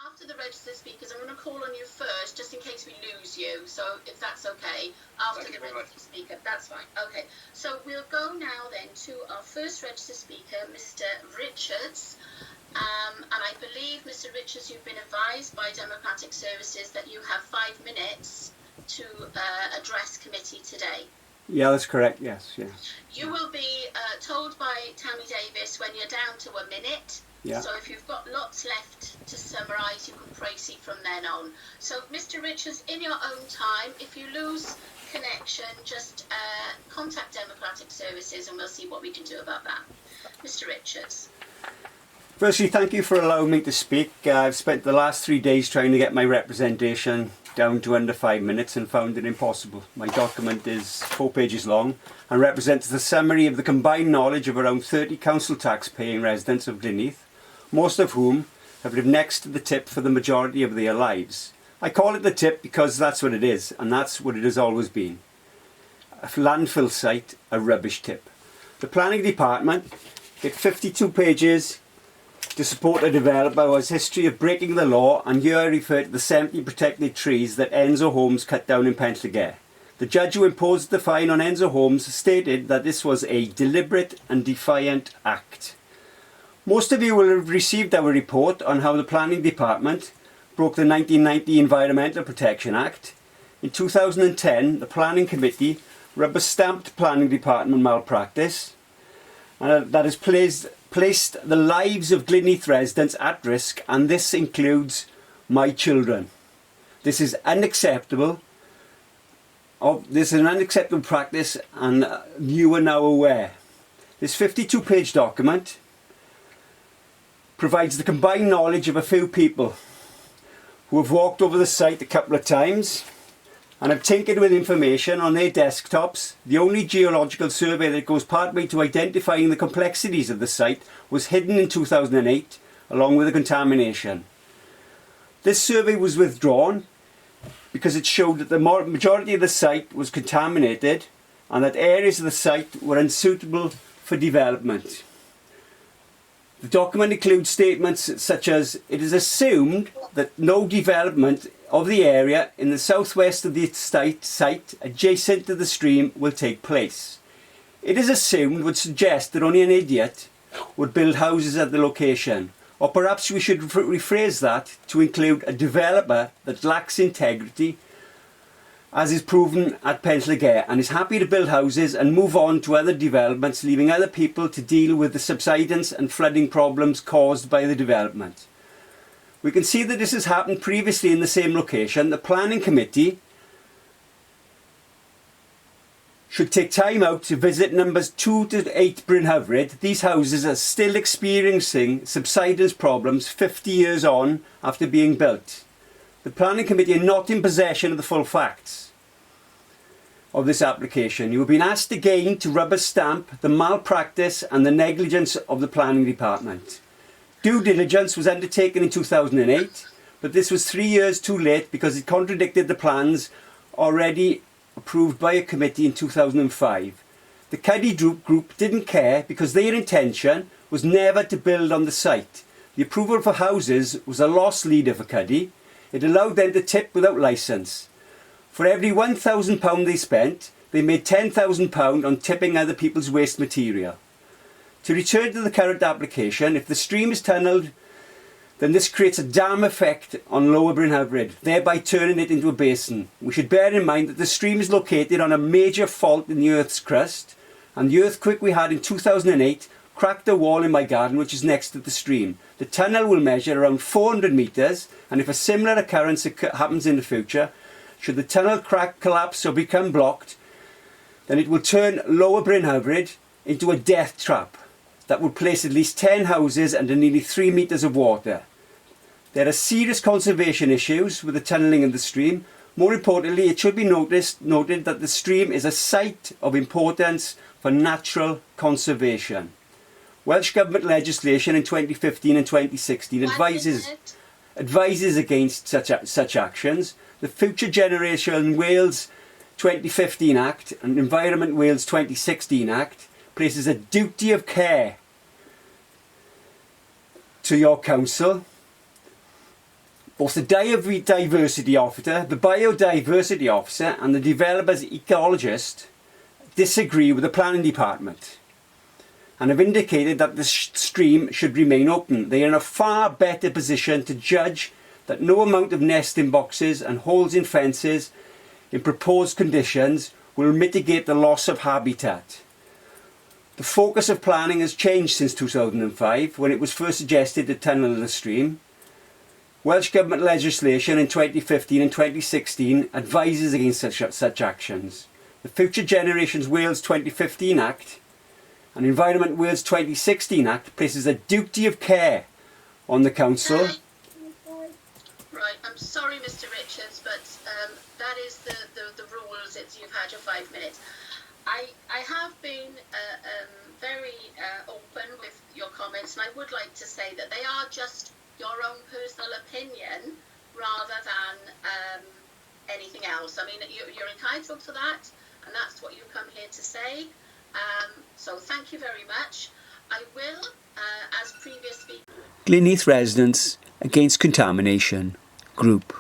After the registered speakers, I'm going to call on you first, just in case we lose you. So if that's okay, after the registered speaker, that's fine. Okay, so we'll go now then to our first registered speaker, Mr. Richards. And I believe, Mr. Richards, you've been advised by Democratic Services that you have 5 minutes to address committee today. Yeah, that's correct. Yes. You will be told by Tammy Davis when you're down to a minute. Yeah. So if you've got lots left to summarise, you can proceed from then on. So, Mr. Richards, in your own time, if you lose connection, just contact Democratic Services and we'll see what we can do about that. Mr. Richards. Firstly, thank you for allowing me to speak. I've spent the last 3 days trying to get my representation down to under 5 minutes and found it impossible. My document is 4 pages long and represents the summary of the combined knowledge of around 30 council tax paying residents of Glynneath, most of whom have lived next to the tip for the majority of their lives. I call it the tip because that's what it is, and that's what it has always been. A landfill site, a rubbish tip. The planning department get 52 pages to support a developer who has a history of breaking the law, and here I refer to the 70 protected trees that Enzo Homes cut down in Penllygare. The judge who imposed the fine on Enzo Homes stated that this was a deliberate and defiant act. Most of you will have received our report on how the planning department broke the 1990 Environmental Protection Act. In 2010, the planning committee rubber-stamped planning department malpractice, and that has placed the lives of Glynneath residents at risk, and this includes my children. This is unacceptable. This is an unacceptable practice, and you are now aware. This 52-page document provides the combined knowledge of a few people who have walked over the site a couple of times and have tinkered with information on their desktops. The only geological survey that goes partway to identifying the complexities of the site was hidden in 2008 along with the contamination. This survey was withdrawn because it showed that the majority of the site was contaminated and that areas of the site were unsuitable for development. The document includes statements such as, it is assumed that no development of the area in the southwest of the site adjacent to the stream will take place. It is assumed would suggest that only an idiot would build houses at the location. Or perhaps we should rephrase that to include a developer that lacks integrity, as is proven at Penllygare, and is happy to build houses and move on to other developments, leaving other people to deal with the subsidence and flooding problems caused by the development. We can see that this has happened previously in the same location. The planning committee should take time out to visit numbers 2 to 8 Bryn Hyfryd. These houses are still experiencing subsidence problems 50 years on after being built. The planning committee are not in possession of the full facts of this application. You have been asked again to rubber stamp the malpractice and the negligence of the planning department. Due diligence was undertaken in 2008, but this was 3 years too late because it contradicted the plans already approved by a committee in 2005. The Cuddy group didn't care because their intention was never to build on the site. The approval for houses was a lost leader for Cuddy. It allowed them to tip without licence. For every £1,000 they spent, they made £10,000 on tipping other people's waste material. To return to the current application, if the stream is tunnelled, then this creates a dam effect on Lower Bryn Hyfryd, thereby turning it into a basin. We should bear in mind that the stream is located on a major fault in the Earth's crust, and the earthquake we had in 2008 cracked a wall in my garden which is next to the stream. The tunnel will measure around 400 metres, and if a similar occurrence happens in the future, should the tunnel crack, collapse or become blocked, then it will turn Lower Bryn Hyfryd into a death trap that would place at least 10 houses under nearly 3 metres of water. There are serious conservation issues with the tunnelling of the stream. More importantly, it should be noted that the stream is a site of importance for natural conservation. Welsh Government legislation in 2015 and 2016 advises against such actions. The Future Generation Wales 2015 Act and Environment Wales 2016 Act places a duty of care to your council Both the diversity officer, the biodiversity officer and the developer's ecologist disagree with the planning department and have indicated that the stream should remain open. They are in a far better position to judge that no amount of nesting boxes and holes in fences in proposed conditions will mitigate the loss of habitat. The focus of planning has changed since 2005 when it was first suggested to tunnel the stream. Welsh Government legislation in 2015 and 2016 advises against such actions. The Future Generations Wales 2015 Act and Environment Wales 2016 Act places a duty of care on the council. Right, I'm sorry Mr Richards, but that is the rules. You've had your 5 minutes. I have been very open with your comments, and I would like to say that they are just your own personal opinion rather than anything else. I mean, you're entitled to that, and that's what you come here to say. So thank you very much. I will, as previous speakers... Glynneath residents against contamination group.